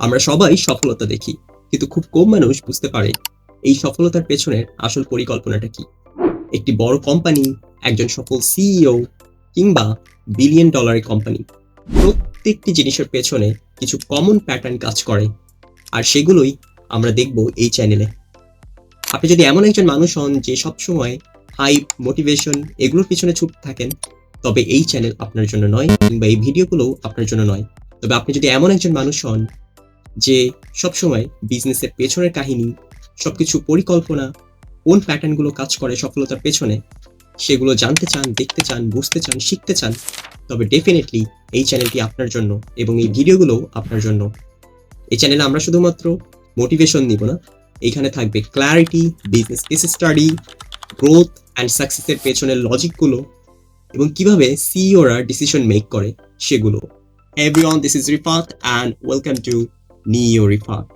আমরা সবাই সফলতা দেখি, কিন্তু খুব কম মানুষ বুঝতে পারে এই সফলতার পেছনের আসল পরিকল্পনাটা কি। একটি বড় কোম্পানি, একজন সফল সিইও কিংবা বিলিয়ন ডলারের কোম্পানি, প্রত্যেকটি জিনিসের পেছনে কিছু কমন প্যাটার্ন কাজ করে, আর সেগুলোই আমরা দেখব এই চ্যানেলে। আপনি যদি এমন একজন মানুষ হন যে সবসময় হাইপ, মোটিভেশন এগুলোর পিছনে ছুটতে থাকেন, তবে এই চ্যানেল আপনার জন্য নয়, কিংবা এই ভিডিওগুলো আপনার জন্য নয়। তবে আপনি যদি এমন একজন মানুষ হন যে সবসময় বিজনেসের পেছনের কাহিনী, সবকিছু পরিকল্পনা, কোন প্যাটার্নগুলো কাজ করে সফলতার পেছনে, সেগুলো জানতে চান, দেখতে চান, বুঝতে চান, শিখতে চান, তবে ডেফিনেটলি এই চ্যানেলটি আপনার জন্য এবং এই ভিডিওগুলো আপনার জন্য। এই চ্যানেলে আমরা শুধুমাত্র মোটিভেশন দিব না, এখানে থাকবে clarity, business case study, growth and সাকসেসের পেছনের লজিকগুলো, এবং কিভাবে সিইওরা ডিসিশন মেক করে সেগুলো। Everyone, this is Rifat and welcome to Neo Rifat.